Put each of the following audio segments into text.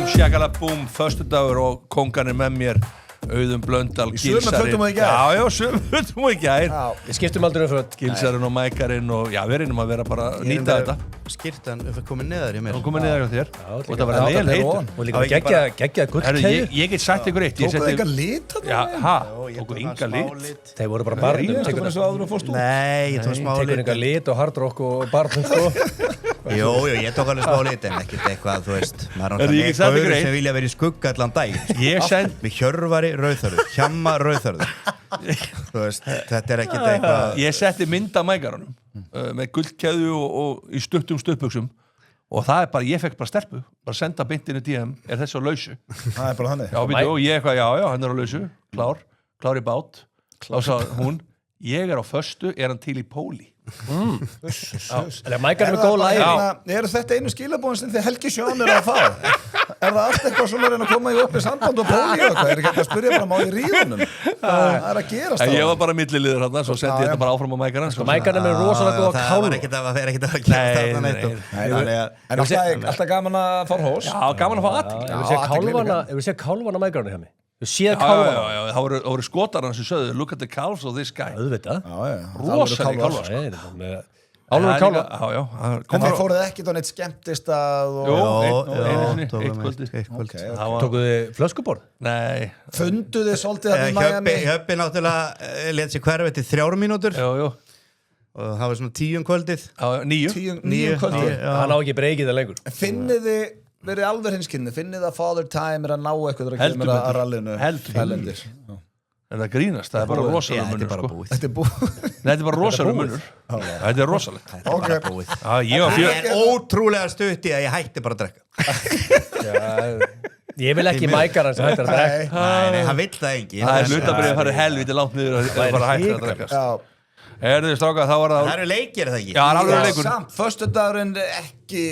Búm, shakala búm, föstudagur og kongan með mér Auðun Blöndal, Gilsarinn. Já, sömu fötum og í gær. Við skiptum aldrei föt. Gilsarinn og Mækarinn og já, við reynum að vera bara að nýta þetta. Skyrtan komið neðar í mér. Hún komið neðar hjá þér. Og þetta var vel heitur. Og líka geggja gullkeðju. Ég get sagt ykkur eitt. Tókuðu enga lit? Já, tókuðu enga lit. Þeir voru bara barnum. Nei, ég tók smá lit. Tekur enga lit og hardrock og barnum, sko. Jú, ég tók alveg smá lit en ekkert eitthvað, þú veist. Maður Er ég ekki sagt ykkur eitt? sem vilja vera í skugga allan dag. Ég send Með Hjörvari rauðhörður, Hjamma rauðhörður. Þú veist, þetta er ekkert eitthvað. Ég setti mynd af Mækaranum með gullkeðju og í stuttum stuttbuxum og það er bara, ég fekk bara stelpu bara senda beintinu DM, er þessi á lausu Það er bara þannig. já, og ég eitthvað, já, hann er á lausu klár í bát og svo hún, ég er á föstu, er hann til í póli Það er Mækarinn með góð læri. Eru þetta einu skilabóðin sem þið Helgi Sjón er að fá? Er það allt eitthvað svona að reyna að koma í opið samband og póli og eitthvað? Er ekki að spyrja bara má í ríðunum? Það er að gerast það. Ég var bara milliliður hann, svo sendi ég þetta bara áfram á Mækarann Mækarinn er rosalega góð að Það var kálfa. ekkert að gera En alltaf gaman að fá hrós. Já, gaman að fá athygli. Ef við sé kálfana Mækarinn hjá mig. Við séð Já, kálfana. það voru skotar hans sem sögðu look at the calves of this guy Auðvitað. rosalega kálfar Álfur kálfa. Já, En þið fóruð ekki á neitt skemmtistað Jú, og eitt kvöldi Tókuð þið flöskuborð? Nei, funduð þið svolítið að í Miami? Hjöppi náttúrulega let sér hverfa til 3 mínútur jú og það var svona 10 kvöldið. 9 kvöldi. Hann á ekki breykið það lengur. Finnið þið verið alveg hinskynni? Finnið að Father Time er að ná eitthvað að Heldur kemur að betur. rallinu? Heldur. En það grínast, það er bara rosalega Þetta munur er bara sko. búið. Þetta er búið. Nei, þetta er bara rosalega munur Þetta er rosalegt Þetta er bara búið. Ég var Það er ótrúlega stutt í að ég hætti bara að drekka. Ég vil ekki Mækarinn sem hættir að drekka. Nei, hann vill það engin. Það er hlutabrið að fara helviti langt niður og bara hægt að drekast Já. Erðu stráka, þá var Það það eru leikir, er það ekki? Já, það er alveg leikur Samt, föstudagurinn ekki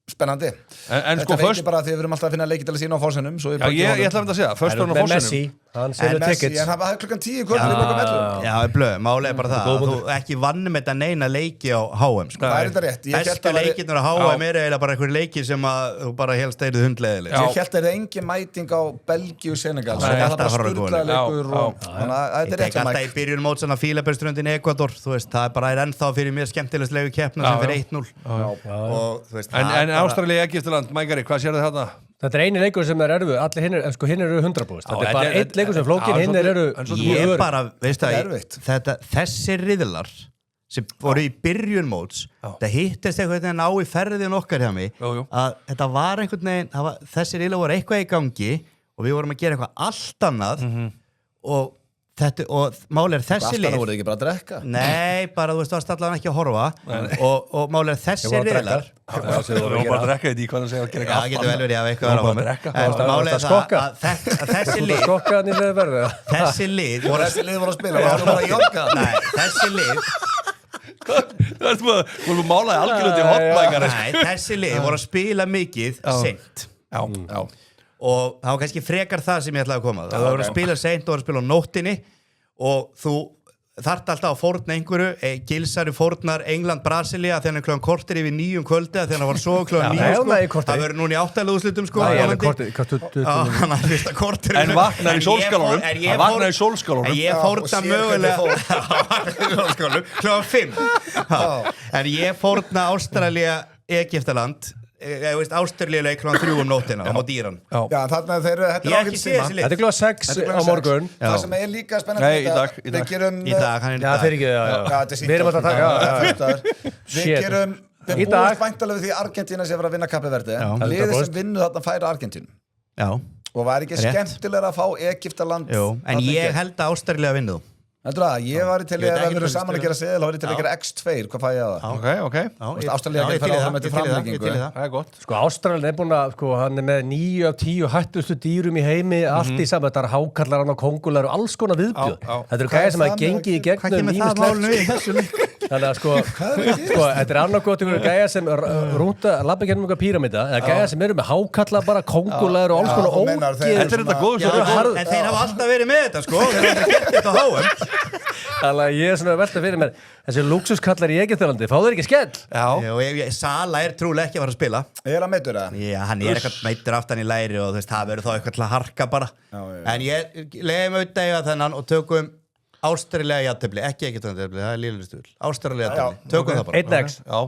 spennandi. En sko, Þetta veit först ég bara að þið verum alltaf að finna leiki til að sína á fórsenum. Já, ég ætla að segja, föstudaginn á Með Messi, fórsenum hann En selur Messi, tickets. en það er klukkan 10 kvöld við bókum 11. Já, blöð, málega er bara það að þú ekki vannum þetta neina leiki á HM sko. Það er þetta rétt. Ég hélt Bestu að væri- leikirnir á HM eru eiginlega bara einhver leikir sem að þú bara helst eyrið hundleiðileg. Ég held að það er engin mæting á Belgíu Senegal. Nei, Það er alltaf bara að fara að sturlaði góða. leikur Já, og þannig að þetta Ég er tek rétt sem alltaf í Mike. byrjun mótsana Fílaberströndin Ekvador, þú veist, það er bara ennþá fyrir mér skemmtilegslegu keppna sem fyrir 1-0 og þú veist, En Ástralía, Egyptaland, Mækari, hvað sér þið þarna? Þetta er eini leikur sem er erfið, allir hinn eru 100%. Þetta er bara einn leikur sem er flókin, hinn eru ég bara, veistu Það er að erfitt. þessi riðlar sem voru í byrjun móts það hittist einhvern veginn á í ferðin okkar hjá mig Jú. að þetta var einhvern veginn þessi riðlar voru eitthvað í gangi og við vorum að gera eitthvað allt annað og máli er þessi Alltaf lið voruð þið ekki bara að drekka. nei, bara þú veist, þú varst allavega ekki að horfa og máli er þessi Ég var að drekka. riðlar Þú var bara að drekka þetta í hvað hann segja að gera Já, það getur vel verið að eitthvað Þú var var á bara að drekka. En málið er skokka. það að þessi lið skokkaðan í leið verðu. þessi lið Og þessi lið voru að spila, það voru bara að jogga. Nei, þessi lið Þú ert búin að mála þig algjörlega til hotmækari Nei, þessi lið voru að spila mikið seint Já og það var kannski frekar það sem ég ætlaði að koma það voru að spila seint og voru að spila á nóttinni og þú þarft alltaf að fórna einhverju Gilsari fórnar England, Brasilia þegar hann klukkan kortir yfir 9 kvöldi þegar hann var svo klukkan 9 sko. Það verður núna í 8 úrslitum sko hann er fyrsta kortir En vaknar í sólskálanum Hann vaknar í sólskálanum En ég fórna mögulega klukkan 5 En ég fórna Ástralía, Egyptaland Ástralíuleik klukkan 3 nóttina á dýran Já, þarna þeir þetta Ég hef ekki séð þessi lið Þetta er klokkan 6 á morgun. Það sem er líka spennandi Nei, í dag. Við gerum Í dag, hann er í Já, þeir dag ekki, við erum alltaf að taka. Við gerum Við Í dag. búumst væntanlega við því Argentína sé að fara að vinna kappiverdi Liðið 100%. sem vinnu þarna færa Argentínu Já, Og var ekki Rétt. skemmtilega að fá Egyptaland jú En ég held að Ástralía vinnu Heldur það, ég var til Ég veit að ekki við erum hvað saman að spila. gera seðil, þá er ég til að gera X2, hvað fæ ég að það? Ok Ástralía ekki fara áfram eftir framlengingu. Það er gott Sko, Ástralinn er búin að, hann er með 9 af 10 hættustu dýrum í heimi, allt í saman, þetta er hákallar hann á kongular og alls konar viðbjöð. Þetta eru gæðir sem hafa gengið í Hvað gegnum kemur það málinu í þessu lík? Þannig að sko, þetta er annarkot ykkur gæja sem rúta, labba gennum ykkur píramíta, eða gæja sem eru með hákalla bara kongular og alls konar ógeð. Þetta er þetta góð En þeir hafa alltaf verið með þetta sko Þeir hafa gert þetta á HM Þannig að ég er svona að velta fyrir mér þessi luxuskallar í Egyptalandi, fá þeir ekki skell? Já, Sala trúlega ekki að fara að spila. Er hann meiddur eða? Já, hann eitthvað meiddur aftan í læri og þú veist, það verður þá eitthvað til að harka bara. En ég leiði mig auðvitað eiga þennan og tökum ástærilega jafntefli, ekki Egyptalandi, það líflega stuðl. Ástærilega jafntefli, tökum það bara. 1x. já.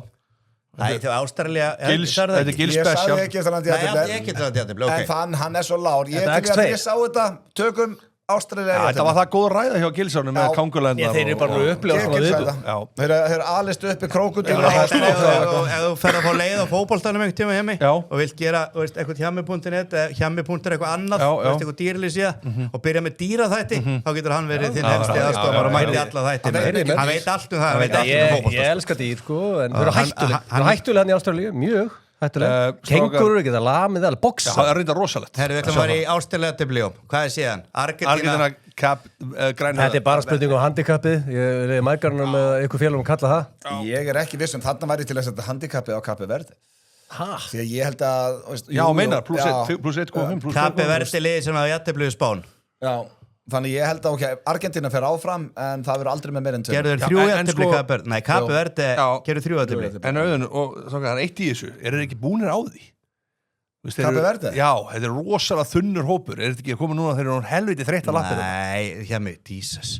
Nei, þegar ástærilega... Þetta er Gil Ég Special. sagði ekki eftir hann Nei, Egyptalandi, ok. En hann er svo lár. Ég Þetta til X2. að ég sá þetta, tökum Ástralía. Þetta var það góð ræða hjá Gilsónu með Kongulendar. Þeir eru bara að upplifa svona viðbjóð. Þeir eru alist uppi krókudíl Ef þú fer að fá leið á fótboltanum einhvern tíma hjá mig og vilt gera eitthvað hjammi.net eða hjammi.er eitthvað annað, eitthvað dýrlýsja og byrja með dýraþætti, þá getur hann verið þinn helsti aðstofar og mæti alla þætti. Hann veit allt um það, hann veit allt um fótbolta. Ég elska dýr, sko, en við erum hættulega hann í Ástralíu, mjög hættulega. Kengurur geta lamið alveg, boxa. Það er reynda rosalegt. Herru, við ætlum að fara í Ástralía debljó. Hvað er síðan? Argentina Þetta er bara spurning um handikappið. Ég er mækarnum með ykkur félagum að kalla það. Ég er ekki viss þarna væri til að setja handikappið á Kapi Verdi. Því að ég held að Já, meinar, plus 1,5 Kapi Verdi liði sem að jafntefli spán. Já, þannig ég held að Argentina fer áfram en það verður aldrei með meir en 2. Gerður 3 jafntefli Kapi Verdi. Nei, Kapi Verdi gerður 3 jafntefli. En auðvun, og það er eitt í þessu, eru þeir ekki búnir á því? Kapi Verdi? Já, þetta er rosalega þunnur hópur. Er þetta ekki að koma núna þegar þeir eru helviti þreytta lappir? Nei, hjá mig, Jesus.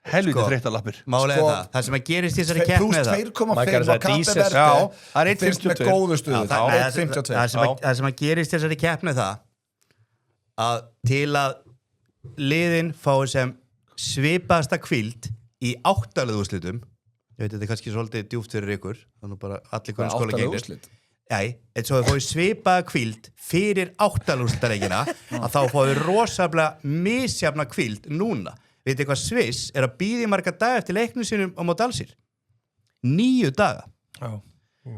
Helviti þreytta lappir. Málega það sem að gerist í þessari keppni Plus 2,5 á Kapi Verdi. Já, það er finnst með 1,52. góðu stuðu. Það er 1,52. Það sem að gerist í þessari keppni það að til að liðin fái sem svipaðasta kvíld í 8 liðúrslitum, ég veit þetta er kannski svolítið djúpt fyrir ykkur, þannig bara allir hvernig skóla gengir. Nei, eins og þau fóðu svipaða kvíld fyrir 8 liðúrslitareikina að þá fóðu rosalega misjafna kvíld núna. Veitu hvað Sviss er að bíða í marga daga eftir leiknum sínum á móti Alsír? 9 daga. Já.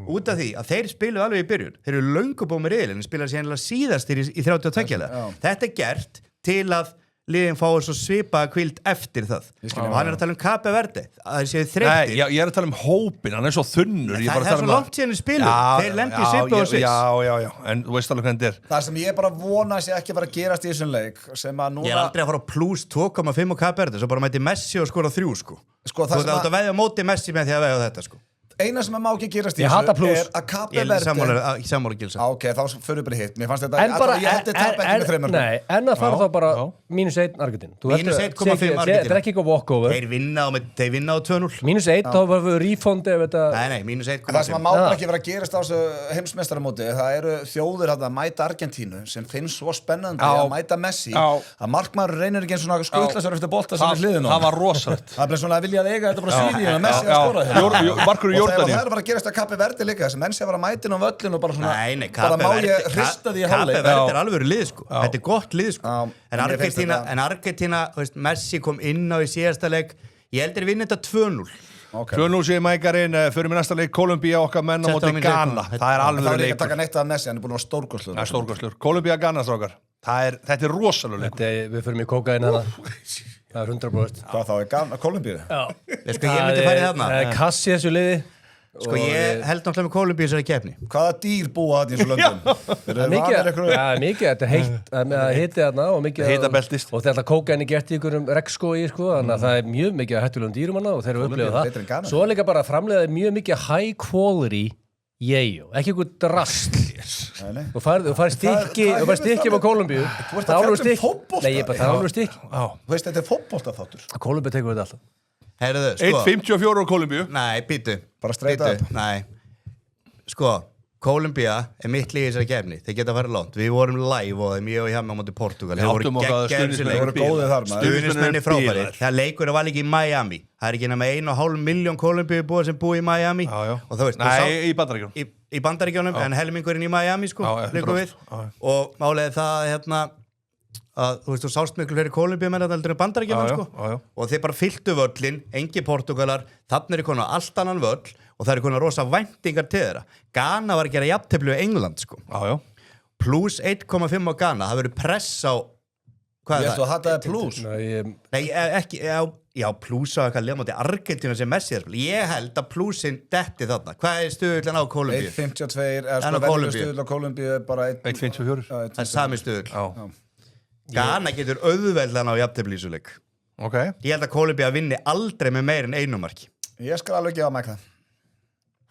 Út af því að þeir spiluðu alveg í byrjun. Þeir eru löngu búið með riðilinn, spilaðu síðan síðastir í 32. Þetta er gert til að liðin fáið svo svipaða kvíld eftir það. Og hann er að tala um Kapi Verdi. Það séu þreyttir. Nei, ég er að tala um hópin, hann er svo þunnur. Það er svo langt síðan í spilu. Þeir lendi í svipu og Sviss. Já, en þú veist alveg hvernig þetta er. Það sem ég bara vona sé ekki að fara að gerast í þessum leik sem að núna... Ég er aldrei að fara á plus 2,5 á Kapi Verdi, svo bara mæti Messi og skora 3, sko. Sko, Þú ert að veðja á móti Messi með því að veðja þetta, sko. Eina sem má ekki gerast í Ég hata þessu plus. er að Kapi Ég er Verdi... sammála Gilsa. Ok, þá fyrir bara hitt. Mér fannst þetta... En bara, ég held þetta tap ekki með 3 mörgum. nei, en að fara þá bara -1 Argentín. Mínus 1,5 Argentína. Þetta er ekki eitthvað walkover. Þeir vinna á 2-0. -1, þá var við refund ef þetta... Nei, mínus 1,5. En það sem að má ekki vera að gerast á þessu heimsmeistaramóti, það eru þjóðir að mæta Argentínu sem finnst svo spennandi að mæta Messi að markmaður reynir ekki eins og skutla sér eftir bolta sem er hliðin á. Það var rosalegt. Það er svona að vilja að eiga þetta bara svíði og Messi að skora Markur í Jórdaníu. Það er bara að gerast að Kapi Verdi líka sem menn sé að vera mætin á völlin og bara svona Nei, bara má ég hrista því í hálfleik. Kapi Verdi er alveg lið, sko. Þetta er gott lið, sko. En Argentína, Messi kom inn á í síðasta leik. Ég heldur vinna þetta 2-0. 2-0 segir mækarinn, fyrir með næsta leik Kólumbía okkar menn á móti Ghana. Það er Það alveg er ekki að leikur. taka neitt af Messi, hann er búin að vera stórkostlegur. Það er stórkostlur. Kólumbía Ghana, strákar. Þetta er rosalega leikur. Við fyrir í kókain hana. Það er 100%. Hvað þá er Kólumbíu? Sko, ég myndi fara í þarna. Það er kassi þessu liði. Sko, ég held náttúrulega með Kólumbíu þessari keppni. Hvaða dýr búa þarna í þessu löndum? Mikið, þetta er heitt að hiti þarna og mikið Hitabeltist. og þetta kókaini gert í ykkurum regnskói, sko, þannig að það er mjög mikið að hættulegum dýrum hana og þeir eru upplifað betri en það. Ghana. Svo líka bara framleiða mjög mikið high quality ég, ekki einhver drast. Nei. Þú fær stykki á Kólumbíu. Þú ert að fjalla um fótbolta. Nei, það er alveg stykki. Þú veist, þetta er fótboltaþáttur. Kólumbíu tekur þetta alltaf. Herðu, sko. 1,54 á Kólumbíu. Nei, býtu. Bara straight up. Nei. Sko, Kólumbía er mitt lið í þessari keppni. Þeir geta að fara langt. Við vorum live og þeim ég og hjá mig á móti Portugal. Við áttum okkar að stuðningsmenn voru góðir þar, maður. Stuðningsmenni frábæri. Það leikur var líka í Miami. Það er ekki nema 1,5 milljón Kólumbíubúar sem búi í Miami. Já. Og þú veist, Nei, í Bandaríkjunum. Í Bandaríkjunum, en helmingurinn í Miami, sko, leikum við. Og málega það, að þú veist, þú sást miklu fyrir Kólumbíumenn að aldrei Bandaríkjunum, sko. Og þeir bara fylltu völlin, engi Portugalar, þannig er konar allt annan völl og það er konar rosa væntingar til þeirra. Ghana var að gera jafntefli við England, sko. Plus 1,5 á Ghana, það verður press á... Hvað Ég ætla að hata það plus. Nei, ekki, já, plus á eitthvað liðmáti Argentínu sem Messi er spil. Ég held að plusin detti þarna. Hvað er stuðullin á Kólumbíu? 1,52 er En á sko venjuleg Kólumbíu? stuðull á Kólumbíu er bara 1,54. Það er sami stuðull. Já. Ghana getur auðveldan á jafntefli í svo leik. Ok. Ég held að Kólumbía vinni aldrei með meir en 1 marki. Ég skal alveg gefa Mike það.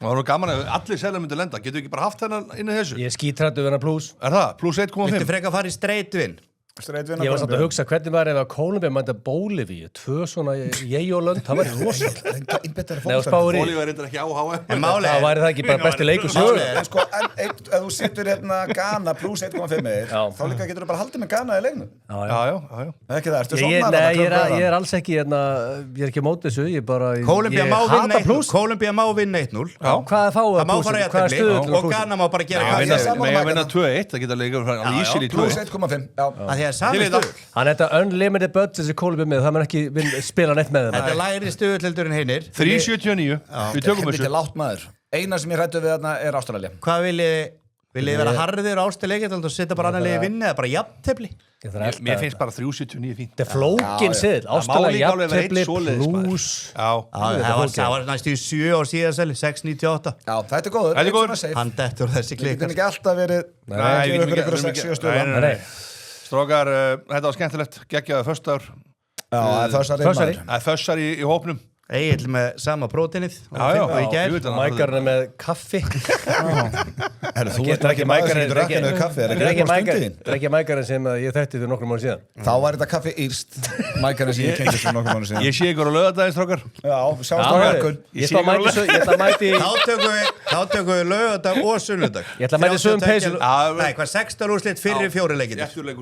Það var gaman að allir selja myndi lenda. Getur við ekki bara haft þennan inn í þessu? Ég skítrættu við hana plus. Er það? Plus 1,5? Viltu freka að fara í straight win? Ég var samt að hugsa hvernig var ef að Kólumbía mæta Bólivíu, 2 svona ég-og-lönd, það væri rosalega. Nei, og spáir í. Bólivíu er reyndar ekki á HM. En máli Það væri það ekki bara besti leikur sögur. Sko, ef þú setur hérna Ghana plus 1,5 þá líka getur þú bara haldið með Ghana í leiknum. Já. Ekki það, ertu Nei, sofnaður? ég er alls ekki, ég er ekki á móti þessu, ég bara, Kólumbía má ég vinna hata 1-0. plus. Kólumbía má vinna 1-0. Hvað er fáið Það má fara í jafntefli og plus? Ghana má bara gera Mega hvað vinna 2-1, það geta leikað alveg ísil í 2-1. Plus 1,5, já. að því að sami stuð. Hann er þetta unlimited budget sem Kólumbía með, það mun ekki spila neitt með Þetta þeim. er lægri stuðullildur en hinnir. 3,79. Við tökum Þetta þessu. er lágt maður. Eina sem ég hrættu við þarna er Ástralía. Hvað viljið vera harðir ástileikið og setja bara annar liði vinni eða bara jafntefli? Mér finnst bara 3,79 fínt. Þetta er flókin siðl, Ástralía jafntefli plus. Það var næstu 7 á síðasæli, 6,98. Já, þetta er góður. Þetta er góður. Svona safe. Hann dettur þessi Við getum klikar. ekki alltaf verið Nei, við getum ekki- ykkur 6-7 stuða. Nei, Strókar, þetta var skemmtilegt. Geggjaði föstudagur. Já, það er þessari Fössari. maður. Það er fössar í hópnum. Egil með sama próteinið Já, í gær. ég veit hann. Mækarinn er með kaffi. Herru, þú ert ekki maður sem getur rakkinu kaffi. Er ekki eitthvað stundin? Það er ekki mækarinn sem ég þekkti fyrir nokkrum mánu síðan. Þá var þetta kaffi írst. Mækarinn sem ég kennist fyrir nokkuð mánu síðan. Ég sé ykkur á laugardaginn, strókar. Já, sjáumst á verkun. Ég ætla að mæti Þá tökum við laugardag og sunnudag. Ég ætla að mæta í sömu peysu. Nei, hvað 16 úrslit fyrir 4 leikir. Réttur leikur.